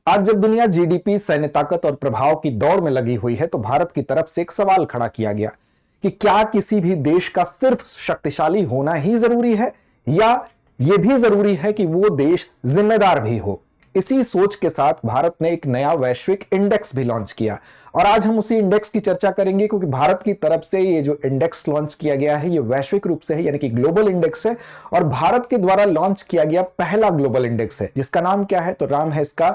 आज जब दुनिया जीडीपी, सैन्य ताकत और प्रभाव की दौड़ में लगी हुई है, तो भारत की तरफ से एक सवाल खड़ा किया गया कि क्या किसी भी देश का सिर्फ शक्तिशाली होना ही जरूरी है, या यह भी जरूरी है कि वो देश जिम्मेदार भी हो। इसी सोच के साथ भारत ने एक नया वैश्विक इंडेक्स भी लॉन्च किया और आज हम उसी इंडेक्स की चर्चा करेंगे, क्योंकि भारत की तरफ से ये जो इंडेक्स लॉन्च किया गया है ये वैश्विक रूप से है, यानी कि ग्लोबल इंडेक्स है और भारत के द्वारा लॉन्च किया गया पहला ग्लोबल इंडेक्स है, जिसका नाम क्या है? तो नाम है इसका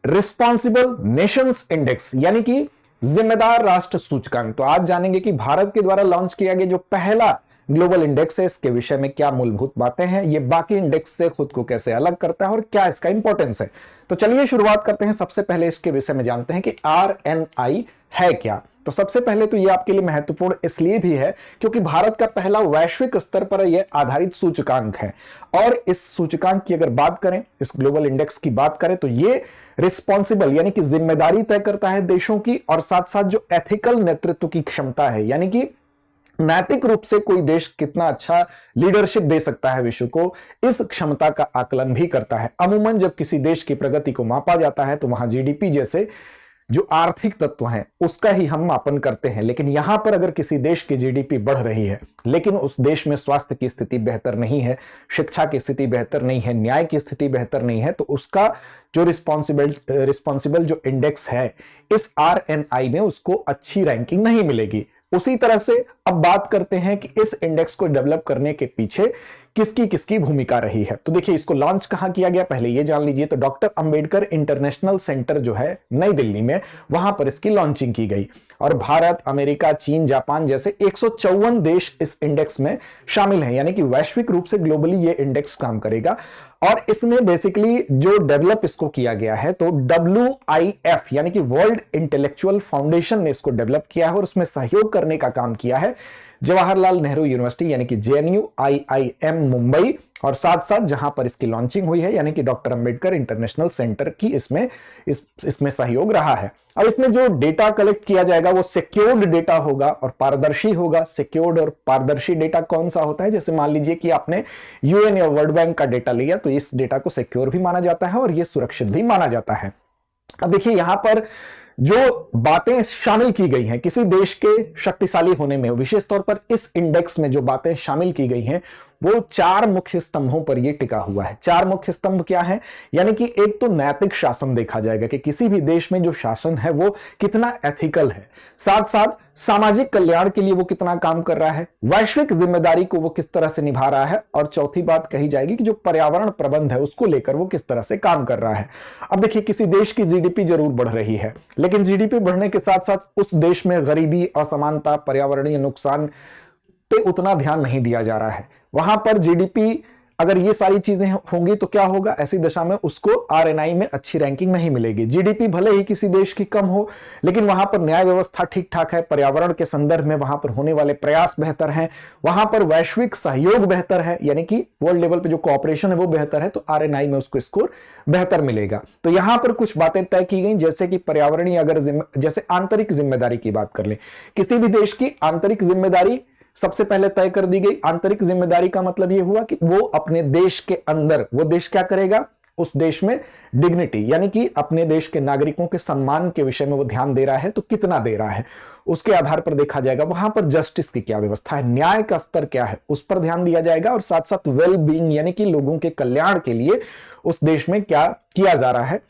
रिस्पॉन्सिबल नेशंस इंडेक्स, यानी कि जिम्मेदार राष्ट्र सूचकांक। तो आज जानेंगे कि भारत के द्वारा लॉन्च किया गया जो पहला ग्लोबल इंडेक्स है, इसके विषय में क्या मूलभूत बातें हैं, ये बाकी इंडेक्स से खुद को कैसे अलग करता है और क्या इसका इंपॉर्टेंस है। तो चलिए शुरुआत करते हैं। सबसे पहले इसके विषय में जानते हैं कि आरएनआई है क्या। तो सबसे पहले तो ये आपके लिए महत्वपूर्ण इसलिए भी है क्योंकि भारत का पहला वैश्विक स्तर पर यह आधारित सूचकांक है और इस सूचकांक की अगर बात करें, इस ग्लोबल इंडेक्स की बात करें, तो ये रिस्पॉन्सिबल यानी कि जिम्मेदारी तय करता है देशों की, और साथ साथ जो एथिकल नेतृत्व की क्षमता है, यानी कि नैतिक रूप से कोई देश कितना अच्छा लीडरशिप दे सकता है विश्व को, इस क्षमता का आकलन भी करता है। अमूमन जब किसी देश की प्रगति को मापा जाता है तो वहां जीडीपी जैसे जो आर्थिक तत्व हैं उसका ही हम मापन करते हैं, लेकिन यहां पर अगर किसी देश की जीडीपी बढ़ रही है लेकिन उस देश में स्वास्थ्य की स्थिति बेहतर नहीं है, शिक्षा की स्थिति बेहतर नहीं है, न्याय की स्थिति बेहतर नहीं है, तो उसका जो रिस्पॉन्सिबल जो इंडेक्स है इस आरएनआई में उसको अच्छी रैंकिंग नहीं मिलेगी। उसी तरह से अब बात करते हैं कि इस इंडेक्स को डेवलप करने के पीछे किसकी किसकी भूमिका रही है। तो देखिए, इसको लॉन्च कहां किया गया पहले ये जान लीजिए। तो डॉक्टर अंबेडकर इंटरनेशनल सेंटर जो है नई दिल्ली में, वहां पर इसकी लॉन्चिंग की गई और भारत, अमेरिका, चीन, जापान जैसे 154 देश इस इंडेक्स में शामिल हैं, यानी कि वैश्विक रूप से ग्लोबली ये इंडेक्स काम करेगा। और इसमें बेसिकली जो डेवलप इसको किया गया है तो WIF यानी कि वर्ल्ड इंटेलेक्चुअल फाउंडेशन ने इसको डेवलप किया है और उसमें सहयोग करने का काम किया है जवाहरलाल नेहरू यूनिवर्सिटी यानी कि JNU, IIM मुंबई, और साथ साथ जहां पर इसकी लॉन्चिंग हुई है यानी कि डॉक्टर अंबेडकर इंटरनेशनल सेंटर की इसमें सहयोग रहा है। अब इसमें जो डेटा कलेक्ट किया जाएगा वो सिक्योर्ड डेटा होगा और पारदर्शी होगा। सिक्योर्ड और पारदर्शी डेटा कौन सा होता है? जैसे मान लीजिए कि आपने UN या वर्ल्ड बैंक का डेटा लिया तो इस डेटा को सिक्योर भी माना जाता है और ये सुरक्षित भी माना जाता है। अब देखिए, यहां पर जो बातें शामिल की गई हैं किसी देश के शक्तिशाली होने में, विशेष तौर पर इस इंडेक्स में जो बातें शामिल की गई हैं वो 4 मुख्य स्तंभों पर ये टिका हुआ है। 4 मुख्य स्तंभ क्या है? यानी कि एक तो नैतिक शासन देखा जाएगा कि किसी भी देश में जो शासन है वो कितना एथिकल है, साथ साथ सामाजिक कल्याण के लिए वो कितना काम कर रहा है, वैश्विक जिम्मेदारी को वो किस तरह से निभा रहा है, और चौथी बात कही जाएगी कि जो पर्यावरण प्रबंध है उसको लेकर वो किस तरह से काम कर रहा है। अब देखिए, किसी देश की जीडीपी जरूर बढ़ रही है, लेकिन जीडीपी बढ़ने के साथ साथ उस देश में गरीबी, असमानता, पर्यावरणीय नुकसान पे उतना ध्यान नहीं दिया जा रहा है। वहां पर जीडीपी अगर ये सारी चीजें होंगी तो क्या होगा? ऐसी दशा में उसको आरएनआई में अच्छी रैंकिंग नहीं मिलेगी। जीडीपी भले ही किसी देश की कम हो, लेकिन वहां पर न्याय व्यवस्था ठीक ठाक है, पर्यावरण के संदर्भ में वहां पर होने वाले प्रयास बेहतर हैं, वहां पर वैश्विक सहयोग बेहतर है, यानी कि वर्ल्ड लेवल पे जो कोऑपरेशन है वो बेहतर है, तो आरएनआई में उसको स्कोर बेहतर मिलेगा। तो यहां पर कुछ बातें तय की गई, जैसे कि पर्यावरणीय, अगर जैसे आंतरिक जिम्मेदारी की बात कर ले, किसी भी देश की आंतरिक जिम्मेदारी सबसे पहले तय कर दी गई। आंतरिक जिम्मेदारी का मतलब यह हुआ कि वो अपने देश के अंदर वो देश क्या करेगा? उस देश में डिग्निटी यानी कि अपने देश के नागरिकों के सम्मान के विषय में वो ध्यान दे रहा है, तो कितना दे रहा है उसके आधार पर देखा जाएगा। वहां पर जस्टिस की क्या व्यवस्था है, न्याय का स्तर क्या है, उस पर ध्यान दिया जाएगा, और साथ साथ वेल बीइंग यानी कि लोगों के कल्याण के लिए उस देश में क्या किया जा रहा है,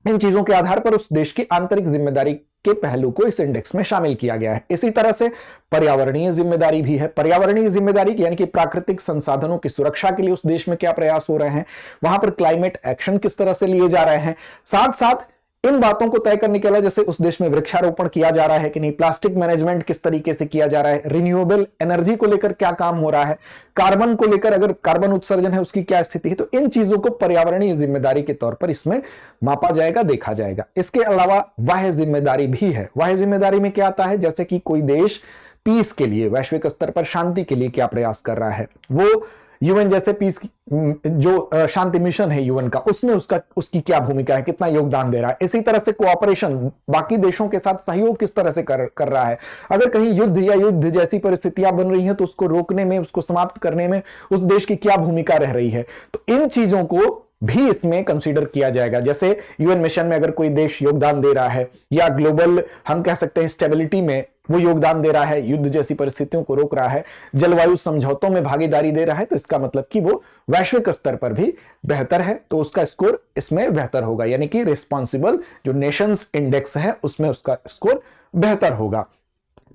इन चीजों के आधार पर उस देश की आंतरिक जिम्मेदारी के पहलू को इस इंडेक्स में शामिल किया गया है। इसी तरह से पर्यावरणीय जिम्मेदारी भी है। पर्यावरणीय जिम्मेदारी यानी कि प्राकृतिक संसाधनों की सुरक्षा के लिए उस देश में क्या प्रयास हो रहे हैं, वहां पर क्लाइमेट एक्शन किस तरह से लिए जा रहे हैं, साथ साथ इन बातों को तय करने के अलावा जैसे उस देश में वृक्षारोपण किया जा रहा है कि नहीं, प्लास्टिक मैनेजमेंट किस तरीके से किया जा रहा है, रिन्यूएबल एनर्जी को लेकर क्या काम हो रहा है, कार्बन को लेकर अगर कार्बन उत्सर्जन है उसकी क्या स्थिति है, तो इन चीजों को पर्यावरणीय जिम्मेदारी के तौर पर इसमें मापा जाएगा, देखा जाएगा। इसके अलावा बाह्य जिम्मेदारी भी है। बाह्य जिम्मेदारी में क्या आता है? जैसे कि कोई देश पीस के लिए, वैश्विक स्तर पर शांति के लिए क्या प्रयास कर रहा है, वो यूएन जैसे पीस जो शांति मिशन है यूएन का, उसमें उसकी क्या भूमिका है, कितना योगदान दे रहा है। इसी तरह से कोऑपरेशन, बाकी देशों के साथ सहयोग किस तरह से कर रहा है। अगर कहीं युद्ध या युद्ध जैसी परिस्थितियां बन रही हैं तो उसको रोकने में, उसको समाप्त करने में उस देश की क्या भूमिका रह रही है। तो इन चीजों को भी इसमें कंसीडर किया जाएगा। जैसे यूएन मिशन में अगर कोई देश योगदान दे रहा है, या ग्लोबल हम कह सकते हैं स्टेबिलिटी में वो योगदान दे रहा है, युद्ध जैसी परिस्थितियों को रोक रहा है, जलवायु समझौतों में भागीदारी दे रहा है, तो इसका मतलब कि वो वैश्विक स्तर पर भी बेहतर है, तो उसका स्कोर इसमें बेहतर होगा, यानी कि रिस्पॉन्सिबल जो नेशंस इंडेक्स है उसमें उसका स्कोर बेहतर होगा।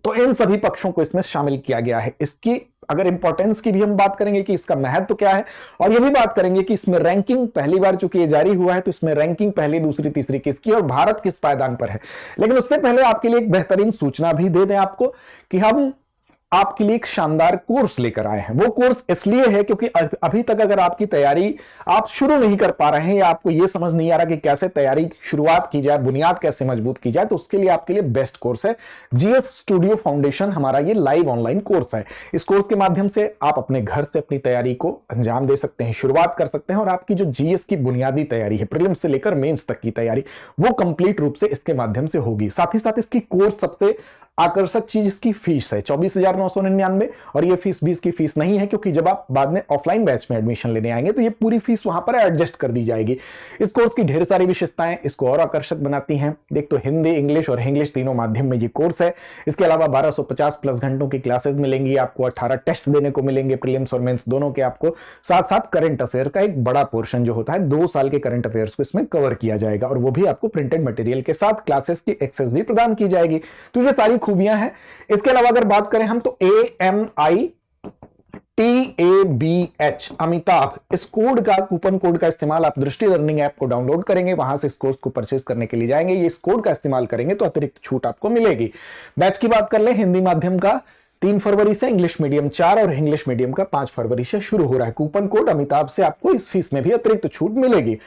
तो इन सभी पक्षों को इसमें शामिल किया गया है। इसकी अगर इंपॉर्टेंस की भी हम बात करेंगे कि इसका महत्व क्या है, और यह भी बात करेंगे कि इसमें रैंकिंग पहली बार चूंकि ये जारी हुआ है तो इसमें रैंकिंग पहली, दूसरी, तीसरी किसकी और भारत किस पायदान पर है। लेकिन उससे पहले आपके लिए एक बेहतरीन सूचना भी दे दें आपको कि हम आपके लिए एक शानदार कोर्स लेकर आए हैं। वो कोर्स इसलिए है क्योंकि अभी तक अगर आपकी तैयारी आप शुरू नहीं कर पा रहे हैं, या आपको यह समझ नहीं आ रहा कि कैसे तैयारी शुरुआत की जाए, बुनियाद कैसे मजबूत की जाए, तो उसके लिए आपके लिए बेस्ट कोर्स है जीएस स्टूडियो फाउंडेशन। हमारा ये लाइव ऑनलाइन कोर्स है। इस कोर्स के माध्यम से आप अपने घर से अपनी तैयारी को अंजाम दे सकते हैं, शुरुआत कर सकते हैं, और आपकी जो जीएस की बुनियादी तैयारी है, प्रीलिम्स से लेकर मेंस तक की तैयारी, वो कंप्लीट रूप से इसके माध्यम से होगी। साथ ही साथ इसकी कोर्स सबसे आकर्षक चीज इसकी फीस है 24,999, और ये फीस 20 की फीस नहीं है, क्योंकि जब आप बाद में ऑफलाइन बैच में एडमिशन लेने आएंगे तो ये पूरी फीस वहां पर एडजस्ट कर दी जाएगी। इस कोर्स की ढेर सारी विशेषताएं इसको और आकर्षक बनाती हैं। देख तो हिंदी, इंग्लिश और इंग्लिश तीनों माध्यम में ये कोर्स है। इसके अलावा 1250 प्लस घंटों की क्लासेस मिलेंगी आपको, 18 टेस्ट देने को मिलेंगे, प्रीलिम्स और मेंस दोनों के आपको। साथ साथ करंट अफेयर का एक बड़ा पोर्शन जो होता है 2 साल के करंट अफेयर्स को इसमें कवर किया जाएगा, और वो भी आपको प्रिंटेड मटेरियल के साथ क्लासेस की एक्सेस भी प्रदान की जाएगी। तो ये सारी खूबियां हैं। इसके अलावा अगर बात करें हम तो AMITABH अमिताभ, इस कोड का, कूपन कोड का इस्तेमाल आप दृष्टि लर्निंग ऐप को डाउनलोड करेंगे, वहां से इस कोर्स को परचेज करने के लिए जाएंगे, ये इस कोड का इस्तेमाल करेंगे तो अतिरिक्त छूट आपको मिलेगी। बैच की बात कर ले, हिंदी माध्यम का 3 फरवरी से, इंग्लिश मीडियम 4 और इंग्लिश मीडियम का 5 फरवरी से शुरू हो रहा है। कूपन कोड अमिताभ से आपको इस फीस में भी अतिरिक्त छूट मिलेगी।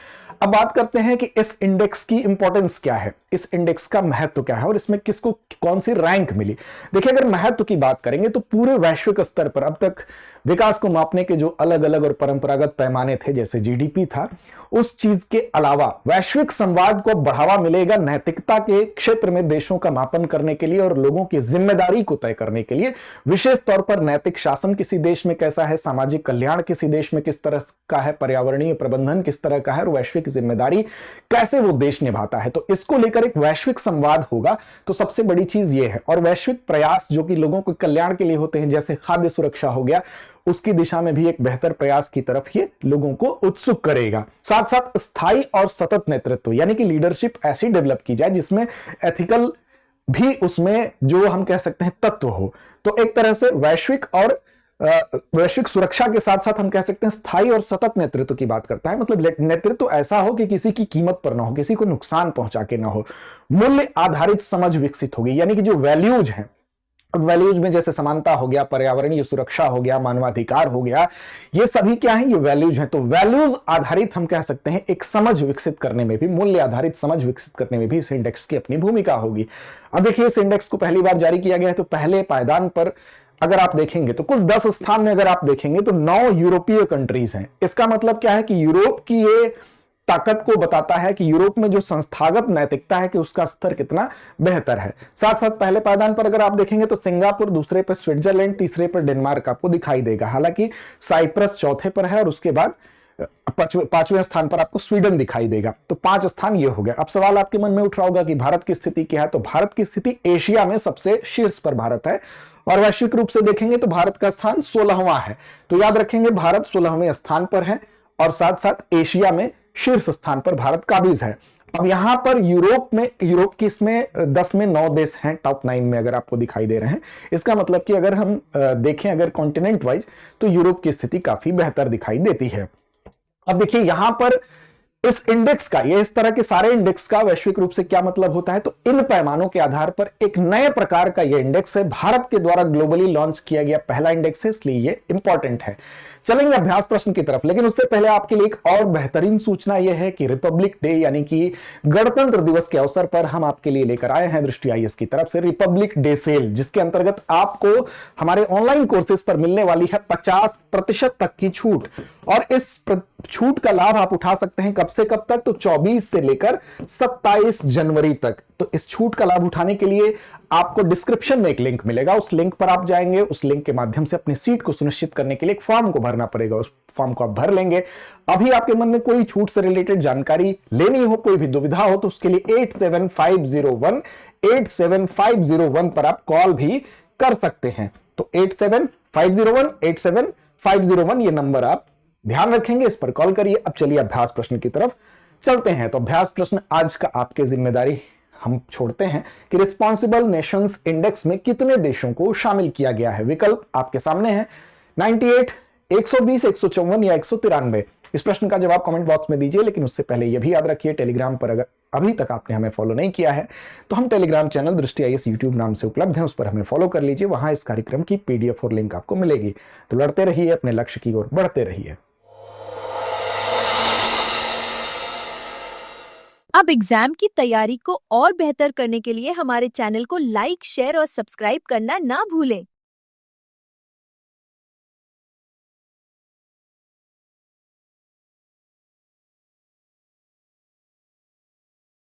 अब बात करते हैं कि इस इंडेक्स की इंपॉर्टेंस क्या है, इस इंडेक्स का महत्व क्या है, और इसमें किसको कौन सी रैंक मिली। देखिए, अगर महत्व की बात करेंगे तो पूरे वैश्विक स्तर पर अब तक विकास को मापने के जो अलग अलग और परंपरागत पैमाने थे, जैसे जीडीपी था, उस चीज के अलावा वैश्विक संवाद को बढ़ावा मिलेगा नैतिकता के क्षेत्र में देशों का मापन करने के लिए और लोगों की जिम्मेदारी को तय करने के लिए। विशेष तौर पर नैतिक शासन किसी देश में कैसा है, सामाजिक कल्याण किसी देश में किस तरह का है, पर्यावरणीय प्रबंधन किस तरह का है, और वैश्विक जिम्मेदारी कैसे वो देश निभाता है, तो इसको लेकर एक वैश्विक संवाद होगा। तो सबसे बड़ी चीज ये है, और वैश्विक प्रयास जो कि लोगों के कल्याण के लिए होते हैं, जैसे खाद्य सुरक्षा हो गया, उसकी दिशा में भी एक बेहतर प्रयास की तरफ ये लोगों को उत्सुक करेगा। साथ साथ स्थायी और सतत नेतृत्व, यानी कि लीडरशिप ऐसी डेवलप की जाए जिसमें एथिकल भी उसमें जो हम कह सकते हैं तत्व हो। तो एक तरह से वैश्विक और वैश्विक सुरक्षा के साथ साथ हम कह सकते हैं स्थायी और सतत नेतृत्व की बात करता है। मतलब नेतृत्व ऐसा हो कि किसी की कीमत पर ना हो, किसी को नुकसान पहुंचा के ना हो। मूल्य आधारित समझ विकसित होगी, यानी कि जो वैल्यूज हैं, वैल्यूज में जैसे समानता हो गया, पर्यावरणीय सुरक्षा हो गया, मानवाधिकार हो गया, ये सभी क्या है, ये वैल्यूज हैं। तो वैल्यूज आधारित हम कह सकते हैं एक समझ विकसित करने में भी, मूल्य आधारित समझ विकसित करने में भी इस इंडेक्स की अपनी भूमिका होगी। अब देखिए, इस इंडेक्स को पहली बार जारी किया गया है, तो पहले पायदान पर अगर आप देखेंगे तो कुल 10 स्थान में अगर आप देखेंगे तो 9 यूरोपीय कंट्रीज हैं। इसका मतलब क्या है कि यूरोप की ये ताकत को बताता है कि यूरोप में जो संस्थागत नैतिकता है कि उसका स्तर कितना बेहतर है। साथ साथ पहले पायदान पर अगर आप देखेंगे तो सिंगापुर, दूसरे पर स्विट्जरलैंड, तीसरे पर डेनमार्क आपको दिखाई देगा। हालांकि साइप्रस चौथे पर है और उसके बाद पांचवें स्थान पर आपको स्वीडन दिखाई देगा। तो 5 स्थान ये हो गए। अब सवाल आपके मन में उठ रहा होगा कि भारत की स्थिति क्या है, तो भारत की स्थिति एशिया में सबसे शीर्ष पर भारत है, और वैश्विक रूप से देखेंगे तो भारत का स्थान 16वां है। तो याद रखेंगे, भारत 16वें स्थान पर है, और साथ साथ एशिया में शीर्ष स्थान पर भारत काबिज है। अब यहां पर यूरोप की इसमें 10 में 9 देश हैं टॉप 9 में अगर आपको दिखाई दे रहे हैं। इसका मतलब कि अगर हम देखें अगर कॉन्टिनेंट वाइज, तो यूरोप की स्थिति काफी बेहतर दिखाई देती है। अब देखिए, यहां पर इस इंडेक्स का, ये इस तरह के सारे इंडेक्स का वैश्विक रूप से क्या मतलब होता है, तो इन पैमानों के आधार पर एक नए प्रकार का ये इंडेक्स है, भारत के द्वारा ग्लोबली लॉन्च किया गया पहला इंडेक्स है, इसलिए ये इंपॉर्टेंट है। चलेंगे अभ्यास प्रश्न की तरफ, लेकिन उससे पहले आपके लिए एक और बेहतरीन सूचना यह है कि रिपब्लिक डे यानी कि गणतंत्र दिवस के अवसर पर हम आपके लिए लेकर आए हैं दृष्टि आईएएस की तरफ से रिपब्लिक डे सेल, जिसके अंतर्गत आपको हमारे ऑनलाइन कोर्सेज पर मिलने वाली है 50% तक की छूट। और इस छूट का लाभ आप उठा सकते हैं कब से कब तक, तो 24 से लेकर 27 जनवरी तक। तो इस छूट का लाभ उठाने के लिए आपको डिस्क्रिप्शन में एक लिंक मिलेगा, उस लिंक पर आप जाएंगे, उस लिंक के माध्यम से अपनी सीट को सुनिश्चित करने के लिए एक फॉर्म को भरना पड़ेगा, उस फॉर्म को आप भर लेंगे। अभी आपके मन में कोई छूट से रिलेटेड जानकारी लेनी हो, कोई भी दुविधा हो, तो उसके लिए 87501 पर आप कॉल भी कर सकते हैं। तो 87501 ये नंबर आप ध्यान रखेंगे, इस पर कॉल करिए। अब चलिए अभ्यास प्रश्न की तरफ चलते हैं। तो अभ्यास प्रश्न आज का आपके जिम्मेदारी हम छोड़ते हैं कि रिस्पॉन्सिबल नेशंस इंडेक्स में कितने देशों को शामिल किया गया है। विकल्प आपके सामने है, 98, 120, 154 या 193। इस प्रश्न का जवाब कमेंट बॉक्स में दीजिए, लेकिन उससे पहले यह भी याद रखिए, टेलीग्राम पर अगर अभी तक आपने हमें फॉलो नहीं किया है तो हम टेलीग्राम चैनल दृष्टि आईएएस यूट्यूब नाम से उपलब्ध हैं, उस पर हमें फॉलो कर लीजिए। वहां इस कार्यक्रम की पीडीएफ और लिंक आपको मिलेगी। तो लड़ते रहिए, अपने लक्ष्य की ओर बढ़ते रहिए। अब एग्जाम की तैयारी को और बेहतर करने के लिए हमारे चैनल को लाइक, शेयर और सब्सक्राइब करना ना भूलें।